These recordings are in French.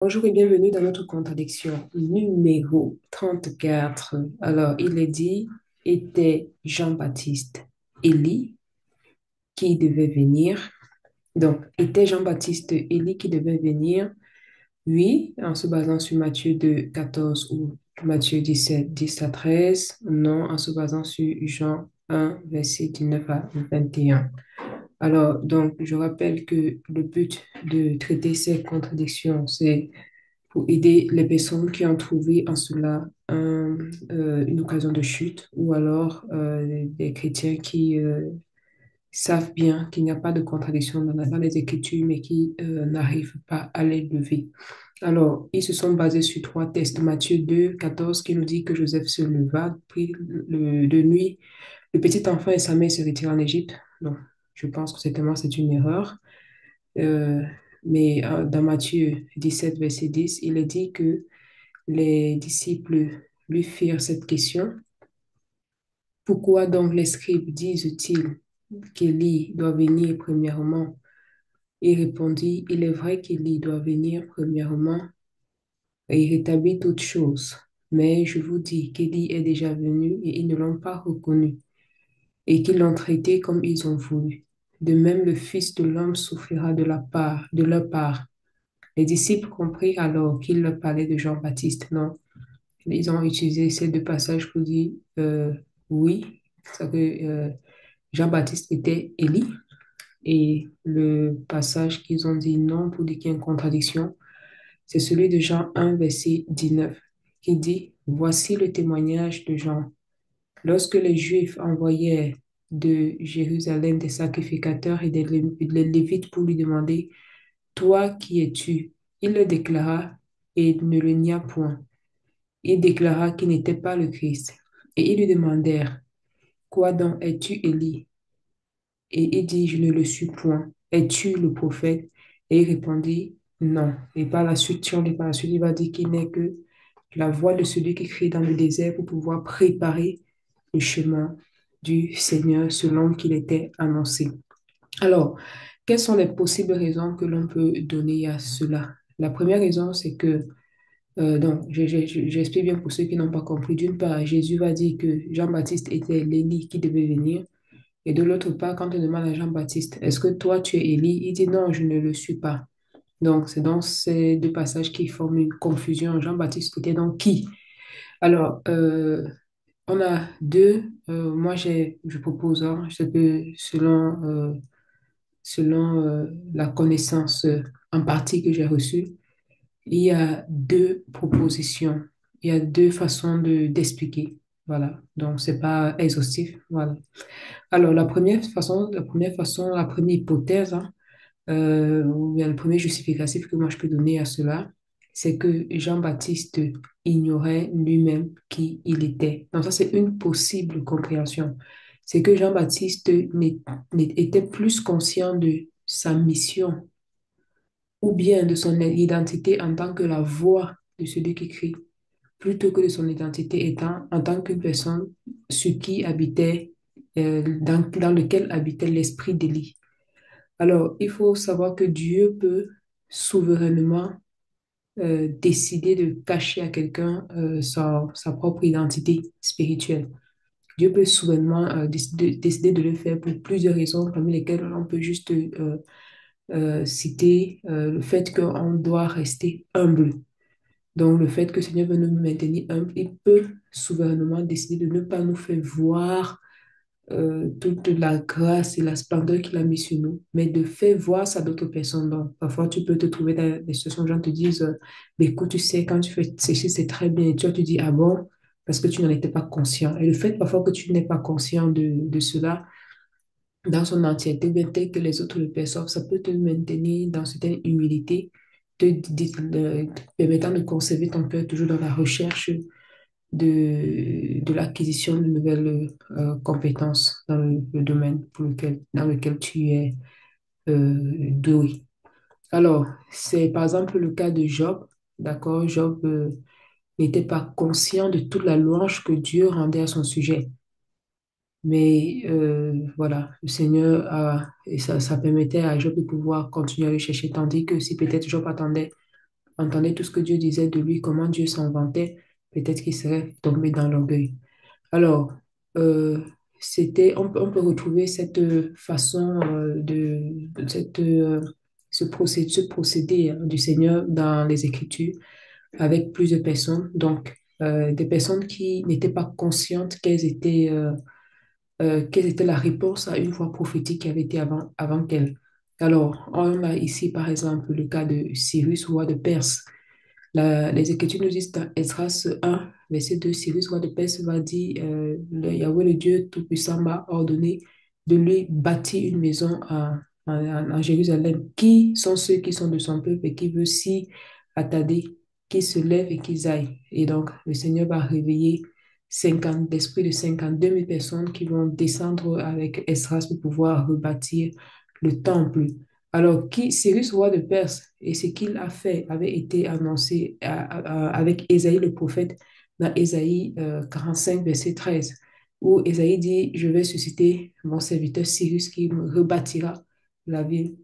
Bonjour et bienvenue dans notre contradiction numéro 34. Alors, il est dit, était Jean-Baptiste Élie qui devait venir. Donc, était Jean-Baptiste Élie qui devait venir? Oui, en se basant sur Matthieu 2, 14 ou Matthieu 17, 10 à 13. Non, en se basant sur Jean 1, verset 19 à 21. Alors, donc, je rappelle que le but de traiter ces contradictions, c'est pour aider les personnes qui ont trouvé en cela une occasion de chute ou alors des chrétiens qui savent bien qu'il n'y a pas de contradiction dans les Écritures, mais qui n'arrivent pas à les lever. Alors, ils se sont basés sur trois textes. Matthieu 2, 14, qui nous dit que Joseph se leva, prit de nuit le petit enfant et sa mère se retirent en Égypte. Donc, je pense que certainement c'est une erreur. Euh, mais dans Matthieu 17, verset 10, il est dit que les disciples lui firent cette question. Pourquoi donc les scribes disent-ils qu'Élie doit venir premièrement? Il répondit, il est vrai qu'Élie doit venir premièrement et il rétablit toutes choses. Mais je vous dis qu'Élie est déjà venu et ils ne l'ont pas reconnu et qu'ils l'ont traité comme ils ont voulu. De même, le Fils de l'homme souffrira de leur part. Les disciples comprirent alors qu'il leur parlait de Jean-Baptiste. Non, ils ont utilisé ces deux passages pour dire oui, c'est que Jean-Baptiste était Élie. Et le passage qu'ils ont dit non pour dire qu'il y a une contradiction, c'est celui de Jean 1, verset 19, qui dit, voici le témoignage de Jean. Lorsque les Juifs envoyèrent de Jérusalem des sacrificateurs et des Lévites pour lui demander, toi, qui es-tu? Il le déclara et ne le nia point. Il déclara qu'il n'était pas le Christ. Et ils lui demandèrent, quoi donc, es-tu Élie? Et il dit, je ne le suis point. Es-tu le prophète? Et il répondit, non. Et par la suite, si on lit par la suite, il va dire qu'il n'est que la voix de celui qui crie dans le désert pour pouvoir préparer le chemin du Seigneur selon qu'il était annoncé. Alors, quelles sont les possibles raisons que l'on peut donner à cela? La première raison, c'est que donc, j'explique bien pour ceux qui n'ont pas compris. D'une part, Jésus va dire que Jean-Baptiste était l'Élie qui devait venir. Et de l'autre part, quand on demande à Jean-Baptiste, est-ce que toi tu es Élie? Il dit non, je ne le suis pas. Donc, c'est dans ces deux passages qui forment une confusion. Jean-Baptiste était donc qui? Alors, on a deux. Moi, je propose, hein, c'est que selon la connaissance en partie que j'ai reçue, il y a deux propositions, il y a deux façons d'expliquer. Voilà, donc c'est pas exhaustif. Voilà. Alors, la première hypothèse, hein, ou bien le premier justificatif que moi je peux donner à cela, c'est que Jean-Baptiste ignorait lui-même qui il était. Donc, ça, c'est une possible compréhension. C'est que Jean-Baptiste était plus conscient de sa mission ou bien de son identité en tant que la voix de celui qui crie, plutôt que de son identité étant en tant qu'une personne sur qui habitait, dans lequel habitait l'esprit d'Élie. Alors, il faut savoir que Dieu peut souverainement décider de cacher à quelqu'un sa propre identité spirituelle. Dieu peut souverainement décider de le faire pour plusieurs raisons, parmi lesquelles on peut juste citer le fait qu'on doit rester humble. Donc, le fait que le Seigneur veut nous maintenir humbles, il peut souverainement décider de ne pas nous faire voir toute la grâce et la splendeur qu'il a mis sur nous, mais de faire voir ça à d'autres personnes. Donc, parfois, tu peux te trouver dans des situations où les gens te disent, mais écoute, tu sais, quand tu fais ceci, c'est très bien. Et toi, tu dis, ah bon, parce que tu n'en étais pas conscient. Et le fait parfois que tu n'es pas conscient de cela dans son entièreté, bien tel que les autres le perçoivent, ça peut te maintenir dans une certaine humilité, te permettant de conserver ton cœur toujours dans la recherche de l'acquisition de nouvelles compétences dans le domaine dans lequel tu es doué. Alors, c'est par exemple le cas de Job. D'accord? Job n'était pas conscient de toute la louange que Dieu rendait à son sujet. Mais voilà, le Seigneur et ça permettait à Job de pouvoir continuer à le chercher, tandis que si peut-être Job attendait entendait tout ce que Dieu disait de lui, comment Dieu s'en vantait, peut-être qu'il serait tombé dans l'orgueil. Alors, euh, on peut retrouver cette façon ce procédé du Seigneur dans les Écritures avec plusieurs personnes. Donc, des personnes qui n'étaient pas conscientes quelle était la réponse à une voix prophétique qui avait été avant qu'elle. Alors, on a ici, par exemple, le cas de Cyrus, roi de Perse. Les Écritures nous disent dans Esdras 1, verset 2, Cyrus, roi de Perse, va dire, Yahweh, le Dieu Tout-Puissant, m'a ordonné de lui bâtir une maison à Jérusalem. Qui sont ceux qui sont de son peuple et qui veulent s'y attarder, qui se lèvent et qui aillent? Et donc, le Seigneur va réveiller 50, d'esprit de 52 000 personnes qui vont descendre avec Esdras pour pouvoir rebâtir le temple. Alors, Cyrus, roi de Perse, et ce qu'il a fait avait été annoncé avec Ésaïe le prophète dans Ésaïe 45, verset 13, où Ésaïe dit, je vais susciter mon serviteur Cyrus qui me rebâtira la ville.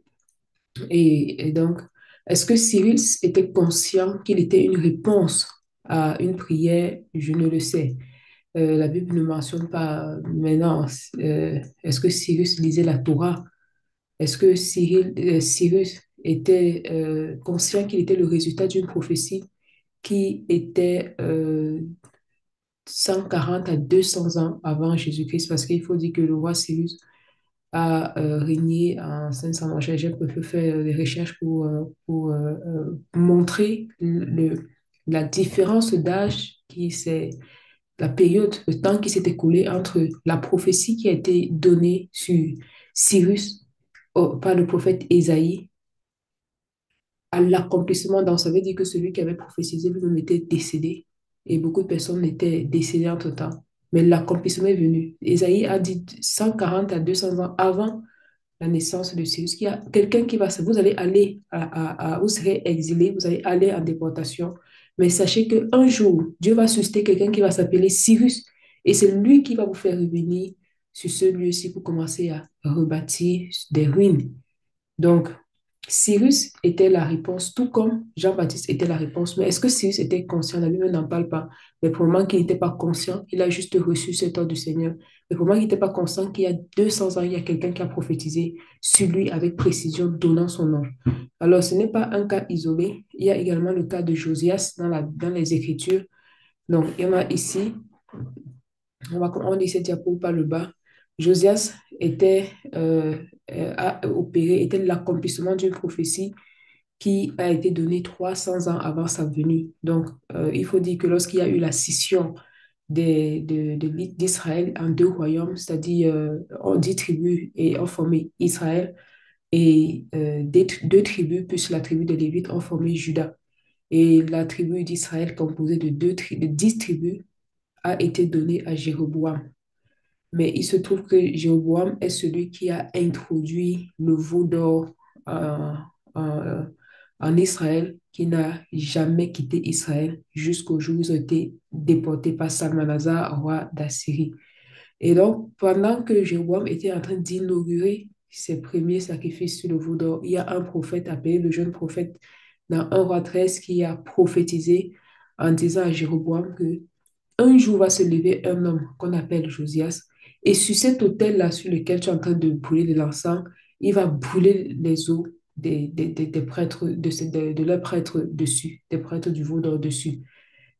Et donc, est-ce que Cyrus était conscient qu'il était une réponse à une prière? Je ne le sais. La Bible ne mentionne pas maintenant. Est-ce que Cyrus lisait la Torah? Est-ce que Cyrus était conscient qu'il était le résultat d'une prophétie qui était 140 à 200 ans avant Jésus-Christ? Parce qu'il faut dire que le roi Cyrus a régné en 500 ans. J'ai préféré faire des recherches pour montrer la différence d'âge qui s'est la période, le temps qui s'est écoulé entre la prophétie qui a été donnée sur Cyrus par le prophète Ésaïe à l'accomplissement. Donc, ça veut dire que celui qui avait prophétisé lui-même était décédé et beaucoup de personnes étaient décédées entre-temps. Mais l'accomplissement est venu. Ésaïe a dit 140 à 200 ans avant la naissance de Cyrus, qu'il y a quelqu'un qui va, vous allez aller vous serez exilé, vous allez aller en déportation, mais sachez qu'un jour, Dieu va susciter quelqu'un qui va s'appeler Cyrus, et c'est lui qui va vous faire revenir sur ce lieu-ci pour commencer à rebâtir des ruines. Donc, Cyrus était la réponse, tout comme Jean-Baptiste était la réponse. Mais est-ce que Cyrus était conscient? La Bible n'en parle pas. Mais probablement qu'il n'était pas conscient, il a juste reçu cet ordre du Seigneur. Mais probablement qu'il n'était pas conscient qu'il y a 200 ans, il y a quelqu'un qui a prophétisé sur lui avec précision, donnant son nom. Alors, ce n'est pas un cas isolé. Il y a également le cas de Josias dans les Écritures. Donc, il y en a ici. On dit cette diapo par le bas. Josias a opéré, était l'accomplissement d'une prophétie qui a été donnée 300 ans avant sa venue. Donc, il faut dire que lorsqu'il y a eu la scission d'Israël en deux royaumes, c'est-à-dire en 10 tribus et ont formé Israël, et deux tribus plus la tribu de Lévite ont formé Juda. Et la tribu d'Israël, composée de 10 tribus, a été donnée à Jéroboam. Mais il se trouve que Jéroboam est celui qui a introduit le veau d'or en, en- en Israël, qui n'a jamais quitté Israël jusqu'au jour où ils ont été déportés par Salmanasar, roi d'Assyrie. Et donc, pendant que Jéroboam était en train d'inaugurer ses premiers sacrifices sur le veau d'or, il y a un prophète appelé le jeune prophète dans 1 roi 13 qui a prophétisé en disant à Jéroboam que un jour va se lever un homme qu'on appelle Josias, et sur cet autel-là sur lequel tu es en train de brûler de l'encens, il va brûler les os des prêtres, de leurs prêtres dessus, des prêtres du veau d'or dessus.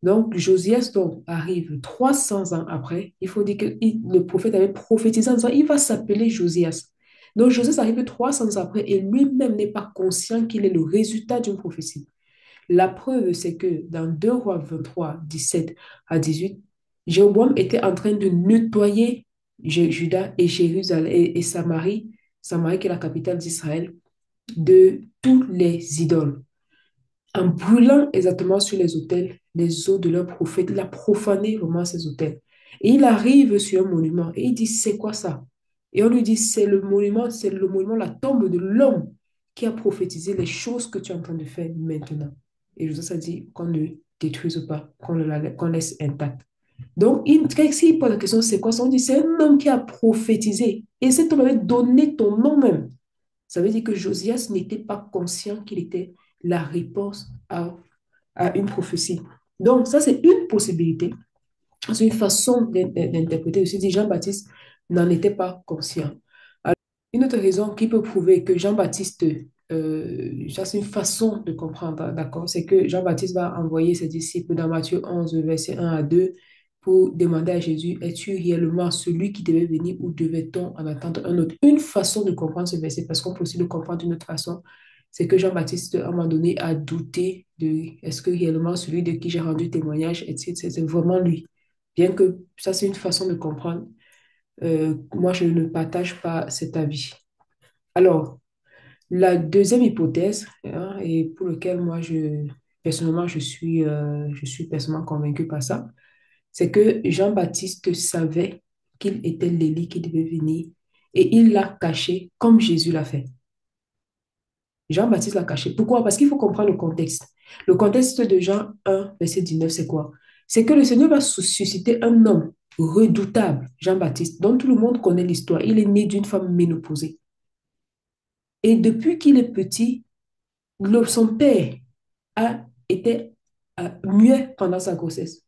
Donc, Josias donc, arrive 300 ans après. Il faut dire que le prophète avait prophétisé en disant, il va s'appeler Josias. Donc, Josias arrive 300 ans après et lui-même n'est pas conscient qu'il est le résultat d'une prophétie. La preuve, c'est que dans 2 Rois 23, 17 à 18, Jéroboam était en train de nettoyer Juda et Jérusalem et Samarie, Samarie qui est la capitale d'Israël, de tous les idoles en brûlant exactement sur les autels les os de leurs prophètes. Il a profané vraiment ces autels. Et il arrive sur un monument et il dit, c'est quoi ça? Et on lui dit, c'est le monument, la tombe de l'homme qui a prophétisé les choses que tu es en train de faire maintenant. Et Joseph a dit qu'on ne détruise pas, qu'on laisse intact. Donc, s'il pose la question, c'est quoi ça? On dit, c'est un homme qui a prophétisé. Et cet homme avait donné ton nom même. Ça veut dire que Josias n'était pas conscient qu'il était la réponse à à une prophétie. Donc, ça, c'est une possibilité. C'est une façon d'interpréter. Je dit, Jean-Baptiste n'en était pas conscient. Une autre raison qui peut prouver que Jean-Baptiste, ça c'est une façon de comprendre, hein, d'accord, c'est que Jean-Baptiste va envoyer ses disciples dans Matthieu 11, verset 1 à 2, pour demander à Jésus, es-tu réellement celui qui devait venir ou devait-on en attendre un autre? Une façon de comprendre ce verset, parce qu'on peut aussi le comprendre d'une autre façon, c'est que Jean-Baptiste, à un moment donné, a douté de est-ce que réellement celui de qui j'ai rendu témoignage, etc., c'est vraiment lui. Bien que ça, c'est une façon de comprendre, moi, je ne partage pas cet avis. Alors, la deuxième hypothèse, hein, et pour laquelle moi, personnellement, je suis personnellement convaincue par ça, c'est que Jean-Baptiste savait qu'il était l'Élie qui devait venir et il l'a caché comme Jésus l'a fait. Jean-Baptiste l'a caché. Pourquoi? Parce qu'il faut comprendre le contexte. Le contexte de Jean 1, verset 19, c'est quoi? C'est que le Seigneur va susciter un homme redoutable, Jean-Baptiste, dont tout le monde connaît l'histoire. Il est né d'une femme ménopausée. Et depuis qu'il est petit, son père a été muet pendant sa grossesse.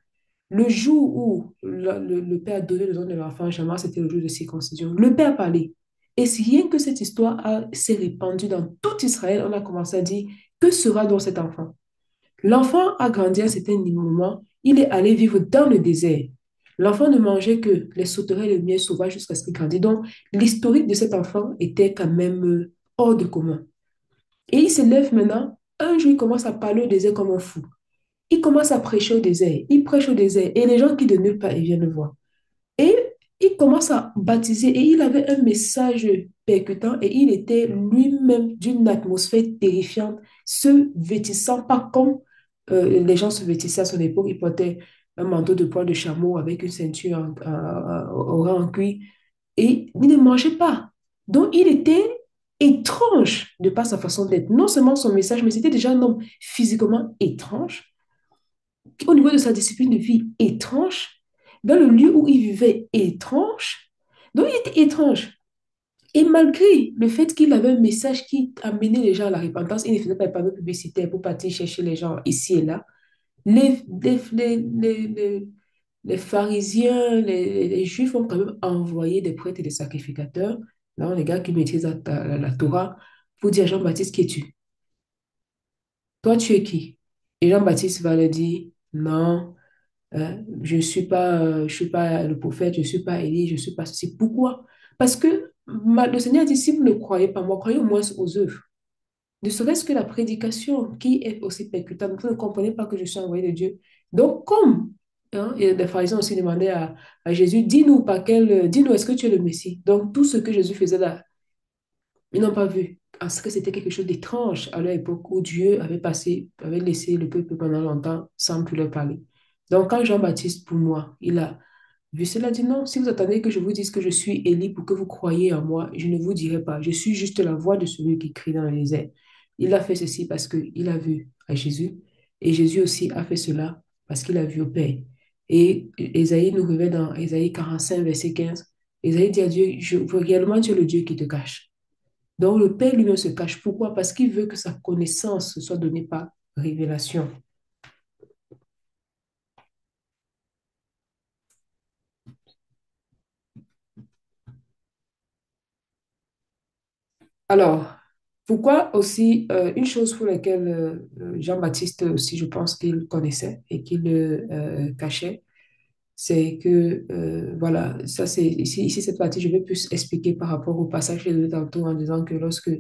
Le jour où le père a donné le nom de l'enfant, Jean, c'était le jour de circoncision. Le père a parlé. Et si rien que cette histoire s'est répandue dans tout Israël, on a commencé à dire, que sera donc cet enfant? L'enfant a grandi à un certain moment, il est allé vivre dans le désert. L'enfant ne mangeait que les sauterelles et le miel sauvage jusqu'à ce qu'il grandisse. Donc, l'historique de cet enfant était quand même hors de commun. Et il se lève maintenant, un jour, il commence à parler au désert comme un fou. Il commence à prêcher au désert. Il prêche au désert. Et les gens qui de nulle part, ils viennent le voir. Et il commence à baptiser. Et il avait un message percutant. Et il était lui-même d'une atmosphère terrifiante, se vêtissant pas comme les gens se vêtissaient à son époque. Il portait un manteau de poil de chameau avec une ceinture en cuir. Et il ne mangeait pas. Donc, il était étrange de par sa façon d'être. Non seulement son message, mais c'était déjà un homme physiquement étrange, au niveau de sa discipline de vie étrange, dans le lieu où il vivait étrange. Donc, il était étrange. Et malgré le fait qu'il avait un message qui amenait les gens à la repentance, il ne faisait pas de panneaux publicitaires pour partir chercher les gens ici et là. Les, les, les, les, les- les pharisiens, les juifs ont quand même envoyé des prêtres et des sacrificateurs, là, les gars qui maîtrisent la Torah, pour dire à Jean-Baptiste, qui es-tu? Toi, tu es qui? Et Jean-Baptiste va leur dire, non, je suis pas le prophète, je suis pas Élie, je suis pas ceci. Pourquoi? Parce que le Seigneur dit, si vous ne croyez pas moi, croyez au moins aux œuvres. Ne serait-ce que la prédication qui est aussi percutante. Vous ne comprenez pas que je suis envoyé de Dieu. Donc, comme hein, et les pharisiens aussi demandaient à Jésus, dis-nous dis-nous, est-ce que tu es le Messie? Donc, tout ce que Jésus faisait là, ils n'ont pas vu. Parce que c'était quelque chose d'étrange à leur époque où Dieu avait laissé le peuple pendant longtemps sans plus leur parler. Donc, quand Jean-Baptiste, pour moi, il a vu cela, dit non, si vous attendez que je vous dise que je suis Élie pour que vous croyiez en moi, je ne vous dirai pas. Je suis juste la voix de celui qui crie dans le désert. Il a fait ceci parce qu'il a vu à Jésus. Et Jésus aussi a fait cela parce qu'il a vu au Père. Et Ésaïe nous révèle dans Ésaïe 45, verset 15. Ésaïe dit à Dieu, réellement tu es le Dieu qui te cache. Donc le Père lui-même se cache. Pourquoi? Parce qu'il veut que sa connaissance soit donnée par révélation. Alors, pourquoi aussi, une chose pour laquelle Jean-Baptiste aussi, je pense qu'il connaissait et qu'il cachait, c'est que, voilà, ça c'est, ici cette partie, je vais plus expliquer par rapport au passage que j'ai donné tantôt en disant que lorsque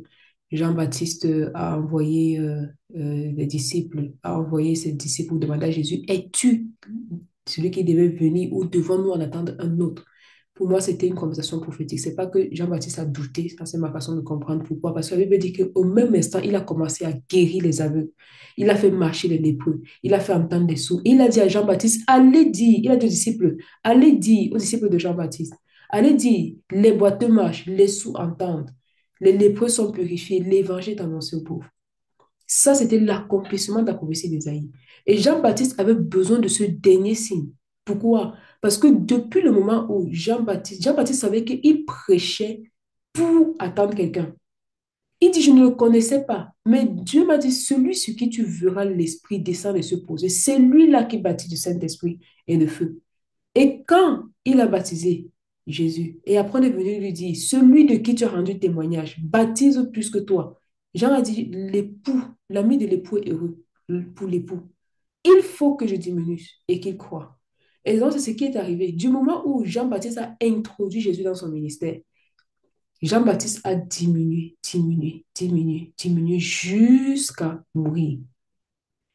Jean-Baptiste a envoyé les disciples, a envoyé ses disciples pour demander à Jésus, es-tu celui qui devait venir ou devons-nous en attendre un autre? Pour moi, c'était une conversation prophétique. C'est pas que Jean-Baptiste a douté, ça c'est ma façon de comprendre pourquoi. Parce que la Bible dit qu'au même instant, il a commencé à guérir les aveugles. Il a fait marcher les lépreux. Il a fait entendre des sourds. Il a dit à Jean-Baptiste, allez dire, il a dit aux disciples, allez dire aux disciples de Jean-Baptiste, allez dire, les boiteux marchent, les sourds entendent, les lépreux sont purifiés, l'évangile est annoncé aux pauvres. Ça, c'était l'accomplissement de la prophétie d'Ésaïe. Et Jean-Baptiste avait besoin de ce dernier signe. Pourquoi? Parce que depuis le moment où Jean-Baptiste savait qu'il prêchait pour attendre quelqu'un. Il dit, je ne le connaissais pas. Mais Dieu m'a dit, celui sur qui tu verras l'Esprit descendre et se poser, c'est lui-là qui baptise du Saint-Esprit et de feu. Et quand il a baptisé Jésus, et après on est venu lui dire, celui de qui tu as rendu témoignage, baptise plus que toi. Jean a dit, l'époux, l'ami de l'époux est heureux pour l'époux. Il faut que je diminue et qu'il croit. Et donc, c'est ce qui est arrivé. Du moment où Jean-Baptiste a introduit Jésus dans son ministère, Jean-Baptiste a diminué, diminué, diminué, diminué jusqu'à mourir.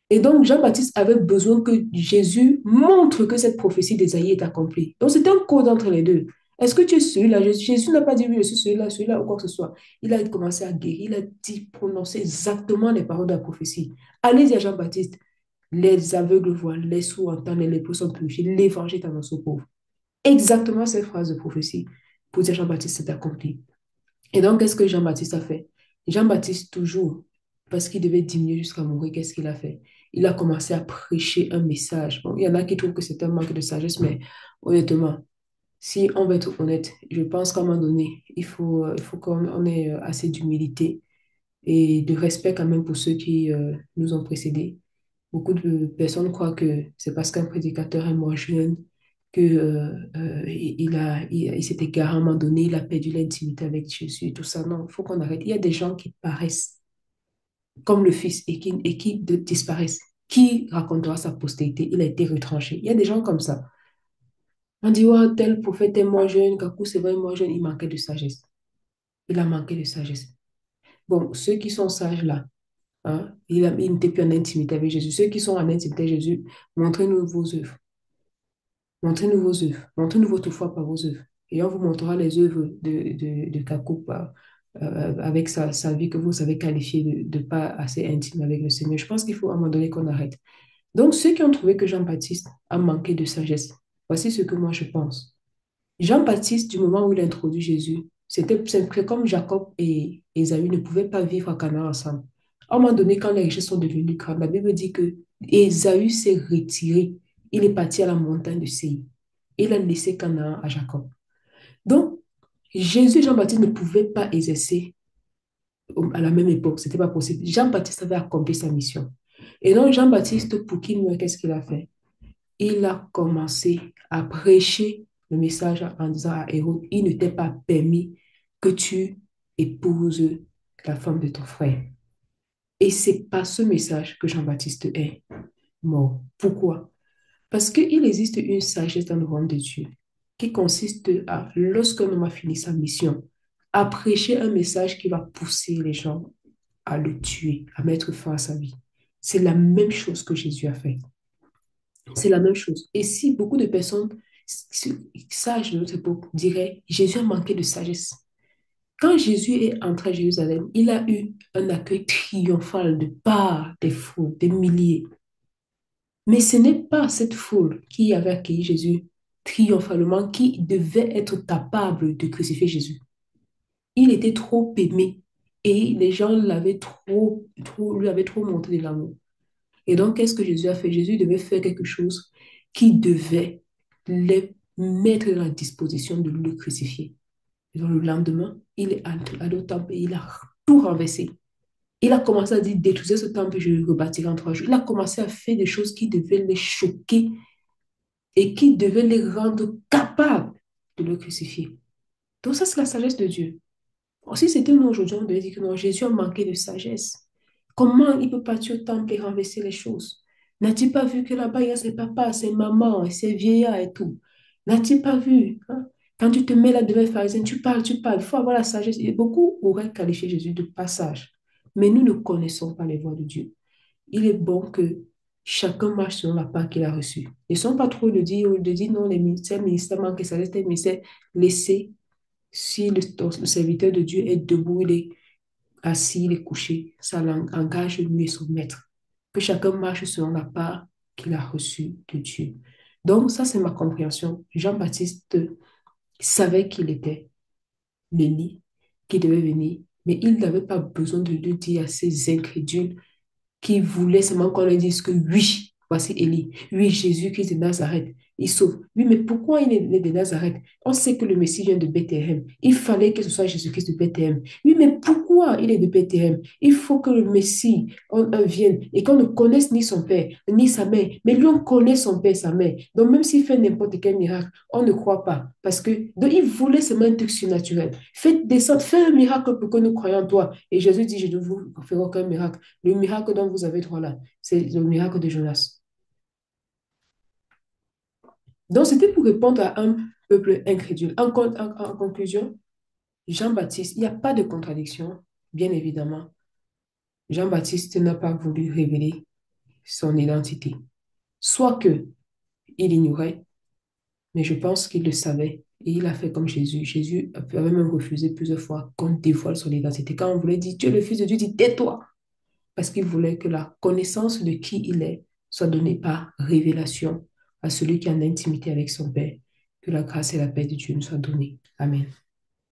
Et donc, Jean-Baptiste avait besoin que Jésus montre que cette prophétie d'Ésaïe est accomplie. Donc, c'est un code entre les deux. Est-ce que tu es celui-là? Jésus n'a pas dit oui, je suis celui-là ou quoi que ce soit. Il a commencé à guérir, il a dit, prononcer exactement les paroles de la prophétie. Allez-y à Jean-Baptiste. Les aveugles voient, les sourds entendent, les lépreux sont purifiés, l'évangile est annoncé aux pauvres. Exactement cette phrase de prophétie pour dire Jean-Baptiste s'est accompli. Et donc, qu'est-ce que Jean-Baptiste a fait? Jean-Baptiste, toujours, parce qu'il devait diminuer jusqu'à mourir, qu'est-ce qu'il a fait? Il a commencé à prêcher un message. Bon, il y en a qui trouvent que c'est un manque de sagesse, mais honnêtement, si on veut être honnête, je pense qu'à un moment donné, il faut qu'on ait assez d'humilité et de respect quand même pour ceux qui nous ont précédés. Beaucoup de personnes croient que c'est parce qu'un prédicateur est moins jeune que, il s'est égaré à un moment donné, il a perdu l'intimité avec Jésus et tout ça. Non, il faut qu'on arrête. Il y a des gens qui paraissent comme le Fils et qui disparaissent. Qui racontera sa postérité? Il a été retranché. Il y a des gens comme ça. On dit, ouais, tel prophète est moins jeune, Kakou, c'est vrai, moins jeune, il manquait de sagesse. Il a manqué de sagesse. Bon, ceux qui sont sages là, hein, il n'était plus en intimité avec Jésus. Ceux qui sont en intimité avec Jésus, montrez-nous vos œuvres. Montrez-nous vos œuvres. Montrez-nous votre foi par vos œuvres. Et on vous montrera les œuvres de Kakou avec sa vie que vous savez qualifier de pas assez intime avec le Seigneur. Je pense qu'il faut à un moment donné qu'on arrête. Donc, ceux qui ont trouvé que Jean-Baptiste a manqué de sagesse, voici ce que moi je pense. Jean-Baptiste, du moment où il a introduit Jésus, c'est comme Jacob et Ésaü ne pouvaient pas vivre à Canaan ensemble. À un moment donné, quand les richesses sont devenues grandes, la Bible dit que Ésaü s'est retiré. Il est parti à la montagne de Séir. Il a laissé Canaan à Jacob. Donc, Jésus et Jean-Baptiste ne pouvaient pas exercer à la même époque. Ce n'était pas possible. Jean-Baptiste avait accompli sa mission. Et donc, Jean-Baptiste, pour qu'il meure, qu'est-ce qu'il a fait? Il a commencé à prêcher le message en disant à Hérode, il ne t'est pas permis que tu épouses la femme de ton frère. Et c'est par ce message que Jean-Baptiste est mort. Pourquoi? Parce qu'il existe une sagesse dans le royaume de Dieu qui consiste à, lorsqu'un homme a fini sa mission, à prêcher un message qui va pousser les gens à le tuer, à mettre fin à sa vie. C'est la même chose que Jésus a fait. C'est la même chose. Et si beaucoup de personnes sages de notre époque diraient, Jésus a manqué de sagesse. Quand Jésus est entré à Jérusalem, il a eu un accueil triomphal de part des foules, des milliers. Mais ce n'est pas cette foule qui avait accueilli Jésus triomphalement qui devait être capable de crucifier Jésus. Il était trop aimé et les gens lui avaient trop montré de l'amour. Et donc, qu'est-ce que Jésus a fait? Jésus devait faire quelque chose qui devait les mettre dans la disposition de le crucifier. Et donc, le lendemain, il est allé au temple et il a tout renversé. Il a commencé à dire, détruisez ce temple, je le rebâtirai en 3 jours. Il a commencé à faire des choses qui devaient les choquer et qui devaient les rendre capables de le crucifier. Donc, ça, c'est la sagesse de Dieu. Si c'était nous aujourd'hui, on devait dire que non, Jésus a manqué de sagesse. Comment il peut partir au temple et renverser les choses? N'a-t-il pas vu que là-bas, il y a ses papas, ses mamans, ses vieillards et tout? N'a-t-il pas vu, hein? Quand tu te mets là devant les pharisiens, tu parles, tu parles. Il faut avoir la sagesse. Et beaucoup auraient qualifié Jésus de passage. Mais nous ne connaissons pas les voies de Dieu. Il est bon que chacun marche selon la part qu'il a reçue. Ne sont pas trop de dire non, les ministères manquent de sagesse, les ministères laissés. Si le serviteur de Dieu est debout, il est assis, il est couché, ça engage lui et son maître. Que chacun marche selon la part qu'il a reçue de Dieu. Donc, ça, c'est ma compréhension. Jean-Baptiste savait qu'il était l'Élie, qui devait venir, mais il n'avait pas besoin de le dire à ces incrédules qui voulaient seulement qu'on leur dise que oui, voici Élie, oui, Jésus-Christ de Nazareth. il sauve. Oui, mais pourquoi il est né de Nazareth? On sait que le Messie vient de Bethléem. Il fallait que ce soit Jésus-Christ de Bethléem. Oui, mais pourquoi il est de Bethléem? Il faut que le Messie vienne et qu'on ne connaisse ni son père, ni sa mère. Mais lui, on connaît son père, sa mère. Donc, même s'il fait n'importe quel miracle, on ne croit pas. Parce que, donc, il voulait seulement un truc surnaturel. Faites descendre, fais un miracle pour que nous croyions en toi. Et Jésus dit, je ne vous ferai aucun miracle. Le miracle dont vous avez droit là, c'est le miracle de Jonas. Donc, c'était pour répondre à un peuple incrédule. En conclusion, Jean-Baptiste, il n'y a pas de contradiction, bien évidemment. Jean-Baptiste n'a pas voulu révéler son identité. Soit que il ignorait, mais je pense qu'il le savait. Et il a fait comme Jésus. Jésus avait même refusé plusieurs fois qu'on dévoile son identité. Quand on voulait dire, tu es le Fils de Dieu, dit, tais-toi. Parce qu'il voulait que la connaissance de qui il est soit donnée par révélation à celui qui est en intimité avec son Père. Que la grâce et la paix de Dieu nous soient données. Amen.